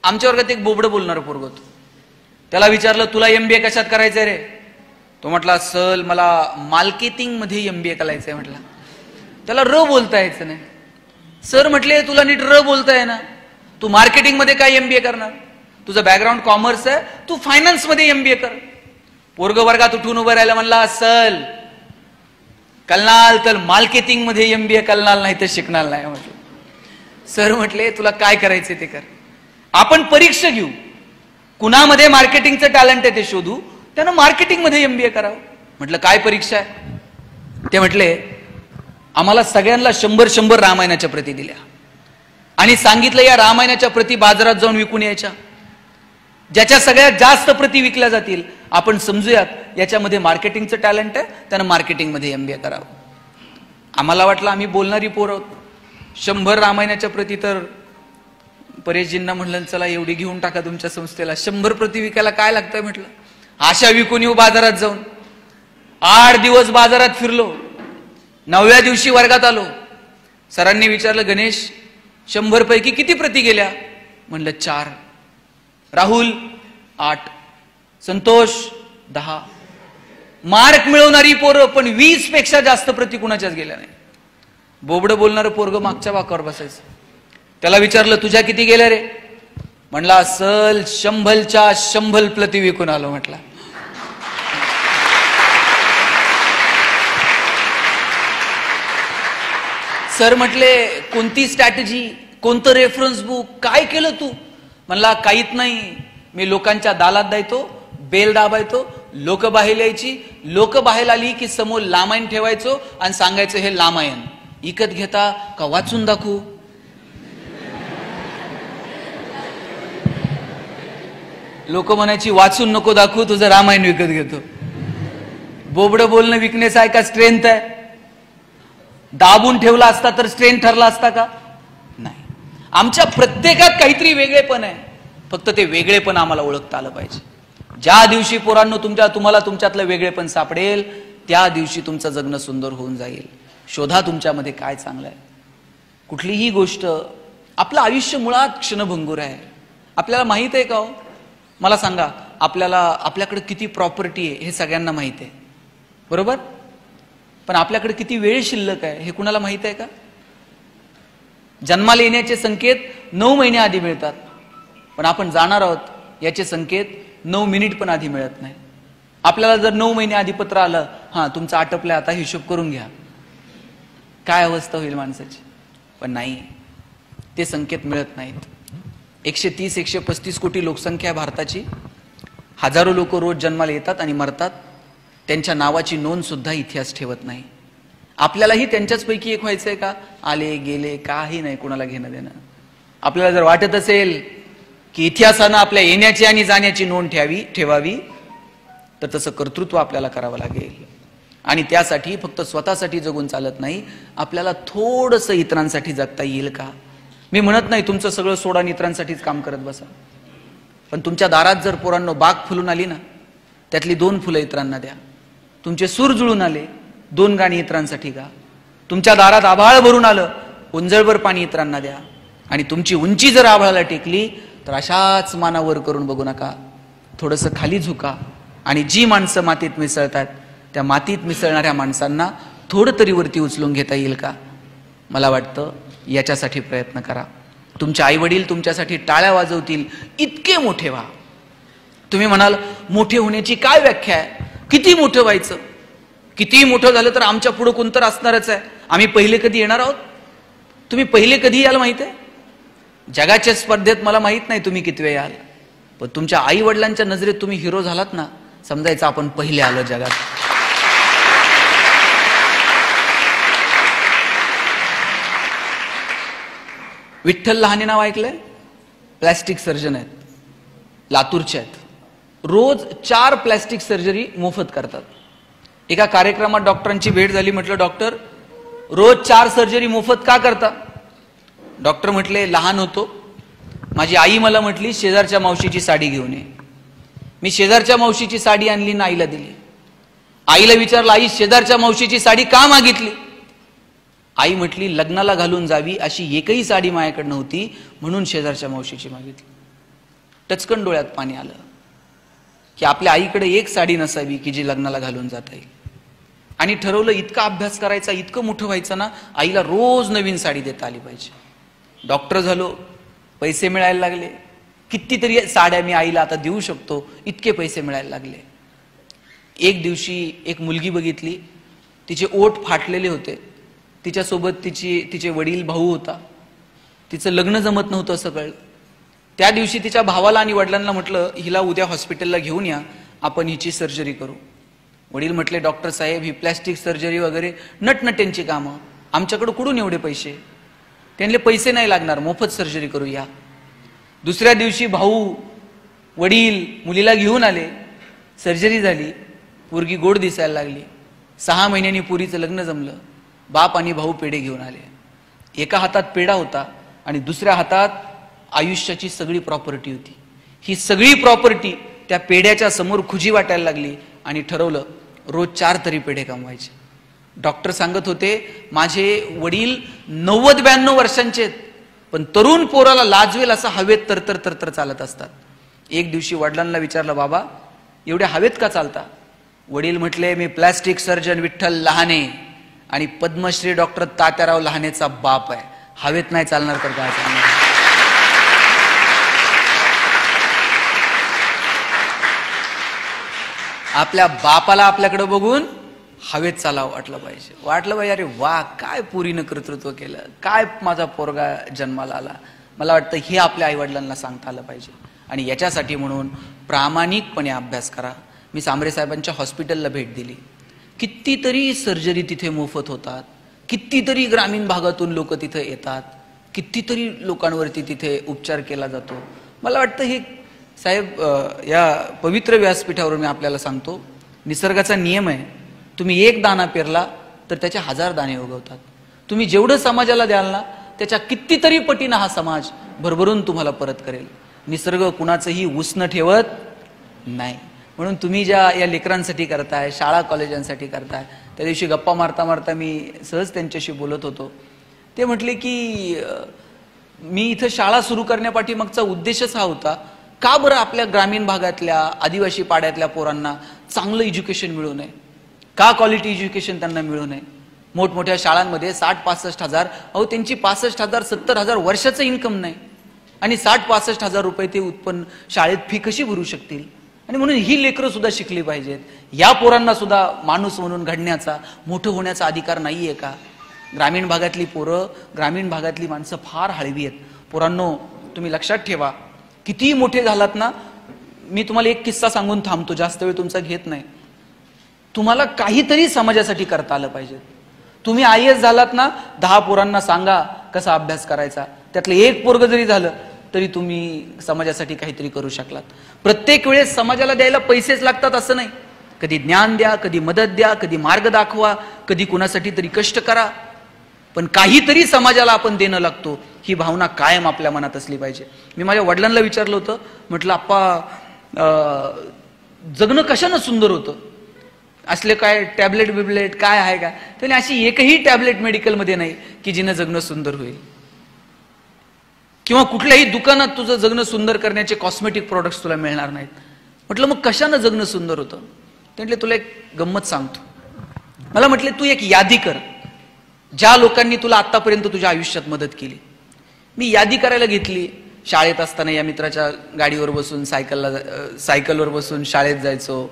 आमच्या वर्गात एक बोबडं बोलणारं पोरग होतं. त्याला विचारलं तुला MBA कशात करायचंय रे? तो म्हटला सल मला मार्केटिंग मध्ये MBA करायचंय म्हटला. त्याला र बोलता यायचं नाही. सर म्हटले तुला नीट र बोलताय ना, तू मार्केटिंग मध्ये काय MBA करणार? तुझं बॅकग्राऊंड कॉमर्स आहे, तू फायनान्स मध्ये MBA कर. पोरग वर्गात उठून उभं राहिला, म्हणला सल कलनाल तर मार्केटिंग मध्ये MBA कलनाल नाही तर शिकणार नाही म्हटलं. सर म्हटले तुला काय करायचे ते कर, आपण परीक्षा घेऊ, कुणामध्ये मार्केटिंगचं टॅलेंट आहे ते शोधू, त्यानं मार्केटिंग मध्ये MBA करावं. म्हटलं काय परीक्षा आहे? ते म्हटले आम्हाला सगळ्यांना 100 रामायणाच्या प्रती दिल्या आणि सांगितलं या रामायणाच्या प्रती बाजारात जाऊन विकून यायच्या. ज्याच्या सगळ्यात जास्त प्रती विकल्या जातील आपण समजूयात याच्यामध्ये मार्केटिंगचं टॅलेंट आहे, त्यानं मार्केटिंग मध्ये MBA करावं. आम्हाला वाटलं आम्ही बोलणारी पोर आहोत, 100 रामायणाच्या प्रती. तर परेशजींना म्हणलं चला एवढी घेऊन टाका तुमच्या संस्थेला, 100 प्रती विकायला काय लागतंय म्हटलं. आशा विकून येऊ बाजारात जाऊन. 8 दिवस बाजारात फिरलो, 9व्या दिवशी वर्गात आलो. सरांनी विचारलं गणेश 100 पैकी किती प्रती गेल्या? म्हणलं 4. राहुल 8, संतोष 10. मार्क मिळवणारी पोरं पण 20 पेक्षा जास्त प्रती कुणाच्याच गेल्या नाही. बोबडं बोलणारं पोरग मागच्या वाकावर बसायचं. त्याला विचारलं तुझ्या किती गेल्या रे? म्हणला सल 100च्या 100 प्रती विकून आलो म्हटला. सर म्हटले कोणती स्ट्रॅटेजी, कोणतं रेफरन्स बुक, काय केलं तू? म्हणला काहीच नाही, मी लोकांच्या दालात द्यायचो, बेल दाबायचो, लोक बाहेर यायची, लोक बाहेर आली की समोर लामायण ठेवायचो आणि सांगायचं हे लामायण इकत घेता का वाचून दाखवू? लोक म्हणायची वाचून नको दाखवू, तुझं रामायण विकत घेतो. बोबडं बोलणं विकनेस आहे का स्ट्रेंथ आहे? दाबून ठेवला असता तर स्ट्रेंथ ठरला असता का? नाही. आमच्या प्रत्येकात काहीतरी वेगळेपण आहे, फक्त ते वेगळेपण आम्हाला ओळखता आलं पाहिजे. ज्या दिवशी पोरांनो तुम्हाला तुमच्यातलं वेगळेपण सापडेल त्या दिवशी तुमचं जगणं सुंदर होऊन जाईल. शोधा तुमच्यामध्ये काय चांगलं आहे. कुठलीही गोष्ट, आपलं आयुष्य मुळात क्षणभंगूर आहे. आपल्याला माहित आहे का हो? मला सांगा, आपल्याकडे किती प्रॉपर्टी आहे हे सगळ्यांना माहित आहे, बरोबर? पण आपल्याकडे किती वेळ शिल्लक आहे हे कुणाला माहित आहे का? जन्माला येण्याचे संकेत 9 महिने आधी मिळतात, पण आपण जाणार आहोत याचे संकेत 9 मिनिट पण आधी मिळत नाही. आपल्याला जर 9 महिने आधी पत्र आलं, हा तुमचं आटपलंय आता हिशोब करून घ्या, काय अवस्था होईल माणसाची? पण नाही, ते संकेत मिळत नाहीत. 130-135 कोटी लोकसंख्या आहे भारताची. हजारो लोक रोज जन्माला येतात आणि मरतात, त्यांच्या नावाची नोंद सुद्धा इतिहास ठेवत नाही. आपल्यालाही त्यांच्याच पैकी एक व्हायचंय का? आले गेले काही नाही, कोणाला घेणं देणं. आपल्याला जर वाटत असेल की इतिहासानं आपल्या येण्याची आणि जाण्याची नोंद ठेवावी तर तसं कर्तृत्व आपल्याला करावं लागेल. आणि त्यासाठी फक्त स्वतःसाठी जगून चालत नाही, आपल्याला थोडंसं इतरांसाठी जगता येईल का? मी म्हणत नाही तुमचं सगळं सोडा आणि इतरांसाठीच काम करत बसा, पण तुमच्या दारात जर पोरांनो बाग फुलून आली ना, त्यातली 2 फुलं इतरांना द्या. तुमचे सूर जुळून आले, 2 गाणी इतरांसाठी गा. तुमच्या दारात आभाळ भरून आलं, उंजळभर पाणी इतरांना द्या. आणि तुमची उंची जर आभाळाला टेकली तर अशाच मानावर करून बघू नका, थोडंसं खाली झुका. आणि जी माणसं मातीत मिसळतात त्या मातीत मिसळणाऱ्या माणसांना थोडं तरी वरती उचलून घेता येईल का? मला वाटतं याच्यासाठी प्रयत्न करा. तुमचे आई वडील तुमच्यासाठी टाळ्या वाजवतील, इतके मोठे व्हा. तुम्ही म्हणाल मोठे होण्याची काय व्याख्या आहे? किती मोठं व्हायचं? किती मोठं झालं तर आमच्या पुढे कोणतर असणारच आहे. आम्ही पहिले कधी येणार आहोत? तुम्ही पहिले कधी याल माहित आहे? जगाच्या स्पर्धेत मला माहित नाही तुम्ही किती वेळ याल, पण तुमच्या आई वडिलांच्या नजरेत तुम्ही हिरो झालात ना, समजायचं आपण पहिले आलो जगात. विठ्ठल लहाने नाव ऐकलंय? प्लॅस्टिक सर्जन आहेत, लातूरचे आहेत. रोज 4 प्लॅस्टिक सर्जरी मोफत करतात. एका कार्यक्रमात डॉक्टरांची भेट झाली. म्हटलं डॉक्टर रोज 4 सर्जरी मोफत का करता? डॉक्टर म्हटले लहान होतो, माझी आई मला म्हटली शेजारच्या मावशीची साडी घेऊन ये. मी शेजारच्या मावशीची साडी आणली ना आईला दिली. आईला विचारलं आई शेजारच्या मावशीची साडी का मागितली? आई म्हटली लग्नाला घालून जावी अशी एकही साडी माझ्याकडे नव्हती, म्हणून शेजारच्या मावशीची मागितली. टचकन डोळ्यात पाणी आलं की आपल्या आईकडे एक साडी नसावी की जी लग्नाला घालून जाता येईल. आणि ठरवलं इतका अभ्यास करायचा, इतकं मोठं व्हायचं ना, आईला रोज नवीन साडी देता आली पाहिजे. डॉक्टर झालो, पैसे मिळायला लागले, कितीतरी साड्या मी आईला आता देऊ शकतो इतके पैसे मिळायला लागले. एक दिवशी एक मुलगी बघितली, तिचे ओठ फाटलेले होते, तिच्यासोबत तिचे वडील भाऊ होता, तिचं लग्न जमत नव्हतं असं कळलं. त्या दिवशी तिच्या भावाला आणि वडिलांना म्हटलं हिला उद्या हॉस्पिटलला घेऊन या, आपण हिची सर्जरी करू. वडील म्हटले डॉक्टर साहेब ही प्लॅस्टिक सर्जरी वगैरे नटनट्यांची कामं, आमच्याकडे कुठून एवढे पैसे. त्यांना पैसे नाही लागणार, मोफत सर्जरी करूया. दुसऱ्या दिवशी भाऊ वडील मुलीला घेऊन आले, सर्जरी झाली, पोरगी गोड दिसायला लागली. 6 महिन्यांनी पोरीचं लग्न जमलं. बाप आणि भाऊ पेढे घेऊन आले. एका हातात पेढा होता आणि दुसऱ्या हातात आयुष्याची सगळी प्रॉपर्टी होती. ही सगळी प्रॉपर्टी त्या पेढ्याच्या समोर खुजी वाटायला लागली आणि ठरवलं रोज 4 तरी पेढे कमवायचे. डॉक्टर सांगत होते माझे वडील 90-92 वर्षांचे आहेत, पण तरुण पोराला लाजवेल असं हवेत तरतर चालत असतात. एक दिवशी वडिलांना विचारलं बाबा एवढ्या हवेत का चालता. वडील म्हटले मी प्लॅस्टिक सर्जन विठ्ठल लहाने आणि पद्मश्री डॉक्टर तात्याराव लहानेचा बाप आहे, हवेत नाही चालणार तर काय चालणार. आपल्या बापाला आपल्याकडे बघून हवेत चालावं वाटलं पाहिजे अरे वा काय पुरीनं कर्तृत्व केलं, काय माझा पोरगा जन्माला आला. मला वाटतं हे आपल्या आईवडिलांना सांगता आलं पाहिजे. आणि याच्यासाठी म्हणून प्रामाणिकपणे अभ्यास करा. मी सांबरे साहेबांच्या हॉस्पिटलला भेट दिली, कितीतरी सर्जरी तिथे मोफत होतात, कितीतरी ग्रामीण भागातून लोक तिथे येतात, कितीतरी लोकांवरती तिथे उपचार केला जातो. मला वाटतं हे साहेब या पवित्र व्यासपीठावर मी आपल्याला सांगतो, निसर्गाचा नियम आहे, तुम्ही एक दाणा पेरला तर त्याचे 1000 दाणे उगवतात. तुम्ही जेवढं समाजाला द्याल ना त्याच्या कितीतरी पटीनं हा समाज भरभरून तुम्हाला परत करेल. निसर्ग कुणाचंही उसनं ठेवत नाही. म्हणून तुम्ही ज्या या लेकरांसाठी करताय, शाळा कॉलेजांसाठी करताय, त्या दिवशी गप्पा मारता मारता मी सहज त्यांच्याशी बोलत होतो. ते म्हटले की मी इथं शाळा सुरू करण्यापाठीमागचा उद्देशच हा होता, का बरं आपल्या ग्रामीण भागातल्या आदिवासी पाड्यातल्या पोरांना चांगलं एज्युकेशन मिळू नये, का क्वालिटी एज्युकेशन त्यांना मिळू नये. मोठमोठ्या शाळांमध्ये 60-65 हजार, अहो त्यांची 65,000-70,000 वर्षाचं इन्कम नाही आणि 60-65 हजार रुपये ते उत्पन्न शाळेत फी कशी भरू शकतील. आणि म्हणून ही लेकरं सुद्धा शिकली पाहिजेत. या पोरांना सुद्धा माणूस म्हणून घडण्याचा, मोठं होण्याचा अधिकार नाहीये का. ग्रामीण भागातली पोरं, ग्रामीण भागातली माणसं फार हळवी आहेत. पोरांनो तुम्ही लक्षात ठेवा, किती मोठे झालात ना, मी तुम्हाला एक किस्सा सांगून थांबतो, जास्त वेळ तुमचा घेत नाही. तुम्हाला काहीतरी समाजासाठी करता आलं पाहिजे. तुम्ही IAS झालात ना, 10 पोरांना सांगा कसा अभ्यास करायचा, त्यातलं एक पोरग जरी झालं तरी तुम्ही समाजासाठी काहीतरी करू शकलात. प्रत्येक वेळेस समाजाला द्यायला पैसेच लागतात असं नाही. कधी ज्ञान द्या, कधी मदत द्या, कधी मार्ग दाखवा, कधी कुणासाठी तरी कष्ट करा, पण काहीतरी समाजाला आपण देणं लागतो ही भावना कायम आपल्या मनात असली पाहिजे. मी माझ्या वडिलांना विचारलं होतं, म्हटलं आप्पा जगणं कशानं सुंदर होतं, असले काय टॅबलेट बिबलेट काय आहे का. त्याने अशी एकही टॅबलेट मेडिकलमध्ये नाही की जिनं जगणं सुंदर होईल, किंवा कुठल्याही दुकानात तुझं जगणं सुंदर करण्याचे कॉस्मेटिक प्रोडक्ट्स तुला मिळणार नाहीत. म्हटलं मग कशानं जगणं सुंदर होतं. ते म्हटले तुला एक गंमत सांगतो. मला म्हटले तू एक यादी कर, ज्या लोकांनी तुला आतापर्यंत तुझ्या आयुष्यात मदत केली. मी यादी करायला घेतली. शाळेत असताना या मित्राच्या गाडीवर बसून सायकलवर बसून शाळेत जायचो.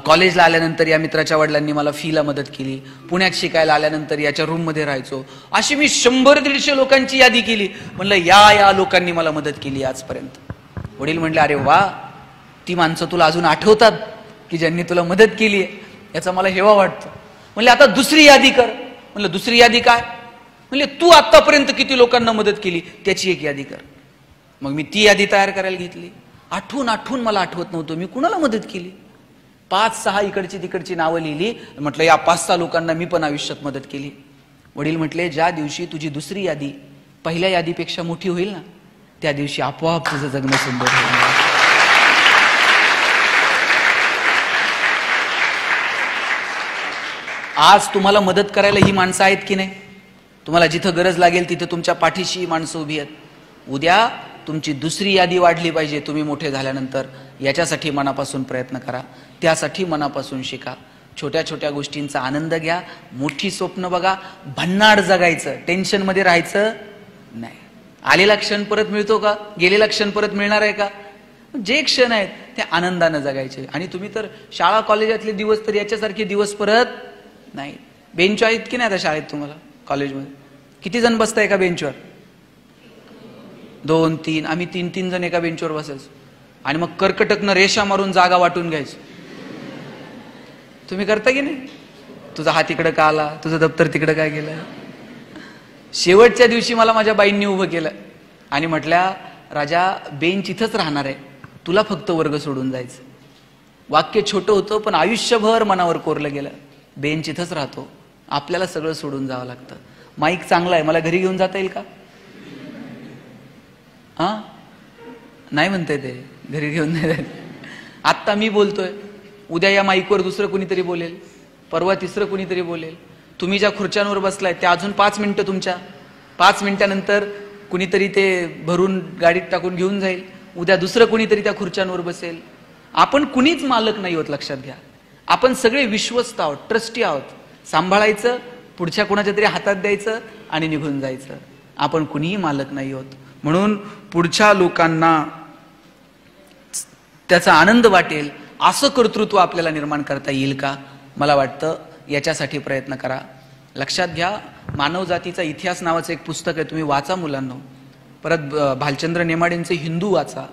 कॉलेजला आल्यानंतर या मित्राच्या वडिलांनी मला फीला मदत केली. पुण्यात शिकायला आल्यानंतर याच्या रूममध्ये राहायचो. अशी मी 100-150 लोकांची यादी केली. म्हणलं या लोकांनी मला मदत केली आजपर्यंत. वडील म्हणले अरे वा, ती माणसं तुला अजून आठवतात की ज्यांनी तुला मदत केली आहे, याचा मला हेवा वाटतो. म्हणले आता दुसरी यादी कर. म्हणलं दुसरी यादी काय. म्हणले तू आतापर्यंत किती लोकांना मदत केली त्याची एक यादी कर. मग मी ती यादी तयार करायला घेतली. आठवून मला आठवत नव्हतं मी कुणाला मदत केली. 5-6 इकडची तिकडची नावं लिहिली. म्हटलं या 5-6 लोकांना मी पण आयुष्यात मदत केली. वडील म्हटले ज्या दिवशी तुझी दुसरी यादी पहिल्या यादीपेक्षा मोठी होईल ना, त्या दिवशी आपोआप तुझं जगणं सुंदर होईल. आज तुम्हाला मदत करायला ही माणसं आहेत की नाही. तुम्हाला जिथं गरज लागेल तिथं तुमच्या पाठीशी माणसं उभी आहेत. उद्या तुमची दुसरी यादी वाढली पाहिजे तुम्ही मोठे झाल्यानंतर, याच्यासाठी मनापासून प्रयत्न करा, त्यासाठी मनापासून शिका. छोट्या छोट्या गोष्टींचा आनंद घ्या, मोठी स्वप्न बघा, भन्नाड जगायचं, टेन्शनमध्ये राहायचं नाही. आलेला क्षण परत मिळतो का? गेलेला क्षण परत मिळणार आहे का? जे क्षण आहेत ते आनंदानं जगायचे. आणि तुम्ही तर शाळा कॉलेजातले दिवस तर याच्यासारखे दिवस परत नाही. बेंच आहेत की नाही आता शाळेत तुम्हाला? कॉलेजमध्ये किती जण बसताय एका बेंचवर? 2, 3. आम्ही 3 जण एका बेंचवर बसायचो आणि मग कर्कटकनं रेषा मारून जागा वाटून घ्यायचो. तुम्ही करता की नाही? तुझा हात इकडं का आला, तुझं दप्तर तिकडं काय गेलं. शेवटच्या दिवशी मला माझ्या बाईंनी उभं केलं आणि म्हटल्या, राजा बेंच इथंच राहणार आहे, तुला फक्त वर्ग सोडून जायचं. वाक्य छोटं होतं पण आयुष्यभर मनावर कोरलं गेलं. बेंच इथंच राहतो, आपल्याला सगळं सोडून जावं लागतं. माईक चांगला आहे, मला घरी घेऊन जाता येईल का? हा नाही म्हणते ते, घरी घेऊन नाही. आत्ता मी बोलतोय, उद्या या माईकवर दुसरं कुणीतरी बोलेल, परवा तिसरं कुणीतरी बोलेल. तुम्ही ज्या खुर्च्यांवर बसलाय त्या अजून 5 मिनिटं तुमच्या, 5 मिनिटानंतर कुणीतरी ते भरून गाडीत टाकून घेऊन जाईल. उद्या दुसरं कुणीतरी त्या खुर्च्यांवर बसेल. आपण कुणीच मालक नाही होत, लक्षात घ्या. आपण सगळे विश्वस्त आहोत, ट्रस्टी आहोत. सांभाळायचं, पुढच्या कुणाच्या तरी हातात द्यायचं आणि निघून जायचं. आपण कुणीही मालक नाही होत. म्हणून पुढच्या लोकांना त्याचा आनंद वाटेल असं कर्तृत्व आपल्याला निर्माण करता येईल का? मला वाटतं याच्यासाठी प्रयत्न करा. लक्षात घ्या, मानवजातीचा इतिहास नावाचं एक पुस्तक आहे, तुम्ही वाचा मुलांनो. परत भालचंद्र नेमाडेंचे हिंदू वाचा.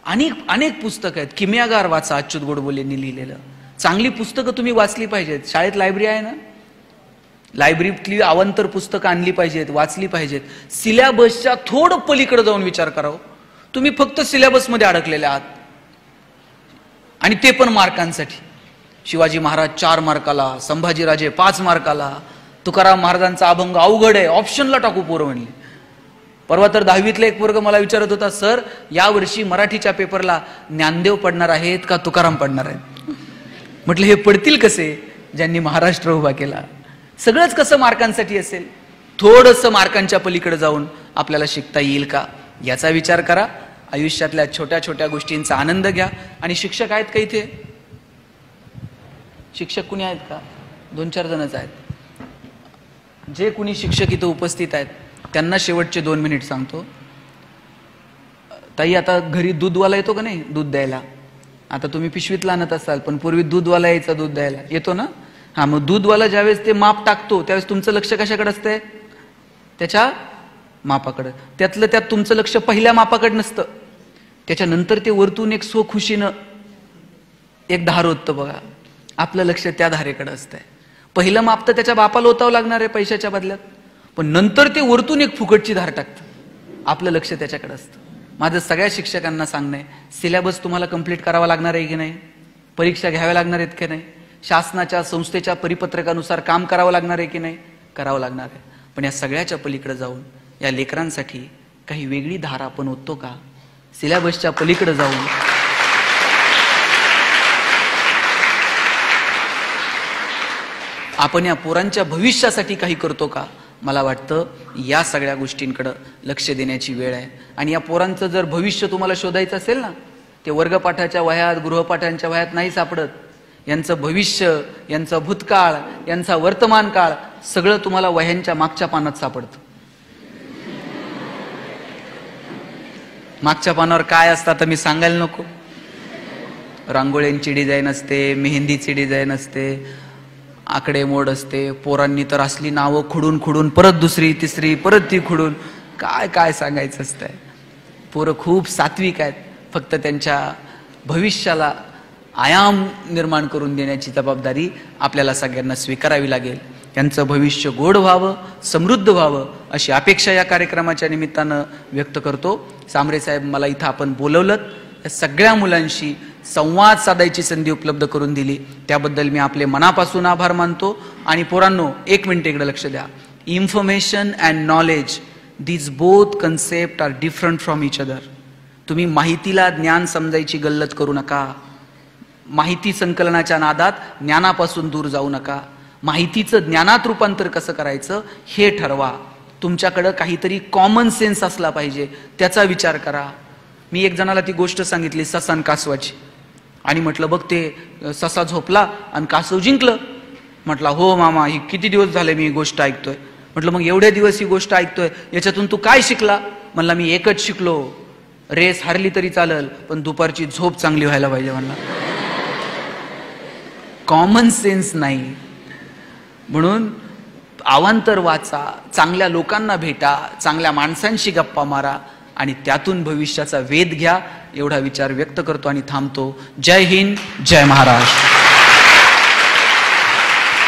अनेक पुस्तक आहेत. किमयागार वाचा, अच्युत गोडबोलेंनी लिहिलेलं. चांगली पुस्तकं तुम्ही वाचली पाहिजेत. शाळेत लायब्ररी आहे ना, लायब्ररीतली अवांतर पुस्तकं आणली पाहिजेत, वाचली पाहिजेत. सिलेबसच्या थोडं पलीकडे जाऊन विचार करावं. तुम्ही फक्त सिलेबसमध्ये अडकलेले आहात आणि ते पण मार्कांसाठी. शिवाजी महाराज 4 मार्काला, संभाजीराजे 5 मार्काला, तुकाराम महाराजांचा अभंग अवघड आहे, ऑप्शनला टाकू पोरं म्हणले. परवा तर 10वीतला एक वर्ग मला विचारत होता, सर यावर्षी मराठीच्या पेपरला ज्ञानदेव पडणार आहेत का तुकाराम पडणार आहेत? म्हटलं हे पडतील कसे ज्यांनी महाराष्ट्र उभा केला. सगळंच कसं मार्कांसाठी असेल? थोडंसं मार्कांच्या पलीकडे जाऊन आपल्याला शिकता येईल का याचा विचार करा. आयुष्यातल्या छोट्या छोट्या गोष्टींचा आनंद घ्या. आणि शिक्षक आहेत का इथे? शिक्षक कुणी आहेत का? 2-4 जणच आहेत. जे कुणी शिक्षक इथं उपस्थित आहेत त्यांना शेवटचे 2 मिनिट सांगतो. ताई, आता घरी दूधवाला येतो का नाही दूध द्यायला? आता तुम्ही पिशवीतला आणत असाल, पण पूर्वी दूधवाला यायचा दूध द्यायला, येतो ना? हा, मग दूधवाला ज्यावेळेस ते माप टाकतो त्यावेळेस तुमचं लक्ष कशाकडे असतंय? त्याच्या मापाकडे. त्यातलं त्यात तुमचं लक्ष पहिल्या मापाकडे नसतं, त्याच्यानंतर ते वरतून एक खुशीनं एक धार होतं बघा, आपलं लक्ष त्या धारेकडे असतंय. पहिलं माप तर त्याच्या बापाला ओतावं लागणार आहे पैशाच्या बदल्यात, पण नंतर ते वरतून एक फुकटची धार टाकतं, आपलं लक्ष त्याच्याकडे असतं. माझं सगळ्या शिक्षकांना सांगणं आहे, सिलेबस तुम्हाला कंप्लीट करावा लागणार आहे की नाही? परीक्षा घ्याव्या लागणार आहेत की नाही? शासनाच्या संस्थेच्या परिपत्रकानुसार काम करावं लागणार आहे की नाही? करावं लागणार आहे. पण या सगळ्याच्या पलीकडे जाऊन या लेकरांसाठी काही वेगळी धार आपण ओततो का? सिलेबसच्या पलीकडे जाऊन आपण या पोरांच्या भविष्यासाठी काही करतो का? मला वाटतं या सगळ्या गोष्टींकडे लक्ष देण्याची वेळ आहे. आणि या पोरांचं जर भविष्य तुम्हाला शोधायचं असेल ना, ते वर्गपाठाच्या वह्यात, गृहपाठांच्या वह्यात नाही सापडत. यांचं भविष्य, यांचा भूतकाळ, यांचा वर्तमान काळ सगळं तुम्हाला वह्यांच्या मागच्या पानात सापडतं. मागच्या पानावर काय असतं तर मी सांगायला नको. रांगोळ्यांची डिझाईन असते, मेहंदीची डिझाईन असते, आकडेमोड असते. पोरांनी तर असली नावं खुडून खुडून परत दुसरी तिसरी परत ती खुडून काय काय सांगायचं असतंय. पोरं खूप सात्विक आहेत, फक्त त्यांच्या भविष्याला आयाम निर्माण करून देण्याची जबाबदारी आपल्याला सगळ्यांना स्वीकारावी लागेल. त्यांचं भविष्य गोड व्हावं, समृद्ध व्हावं अशी अपेक्षा या कार्यक्रमाच्या निमित्तानं व्यक्त करतो. सांबरे साहेब, मला इथं आपण बोलवलं, या सगळ्या मुलांशी संवाद साधायची संधी उपलब्ध करून दिली, त्याबद्दल मी आपले मनापासून आभार मानतो. आणि पोरांनो, 1 मिनिट इकडे लक्ष द्या. Information and knowledge, these both concept are different from each other. तुम्ही माहितीला ज्ञान समजायची गल्लत करू नका. माहिती संकलनाच्या नादात ज्ञानापासून दूर जाऊ नका. माहितीचं ज्ञानात रूपांतर कसं करायचं हे ठरवा. तुमच्याकडं काहीतरी कॉमन सेन्स असला पाहिजे, त्याचा विचार करा. मी एक जणाला ती गोष्ट सांगितली ससा आणि कासवाची, आणि म्हटलं बघ ते ससा झोपला आणि कासव जिंकलं. म्हटलं हो मामा, ही किती दिवस झाले मी ही गोष्ट ऐकतोय. म्हटलं मग एवढे दिवस ही गोष्ट ऐकतोय, याच्यातून तू काय शिकला? म्हणला मी एकच शिकलो, रेस हारली तरी चालेल पण दुपारची झोप चांगली व्हायला पाहिजे. म्हणला कॉमन सेन्स नाही. म्हणून अवांतर वाचा, चांगल्या लोकांना भेटा, चांगल्या माणसांशी गप्पा मारा आणि त्यातून भविष्याचा वेध घ्या. एवढा विचार व्यक्त करतो आणि थांबतो. जय हिंद, जय महाराष्ट्र.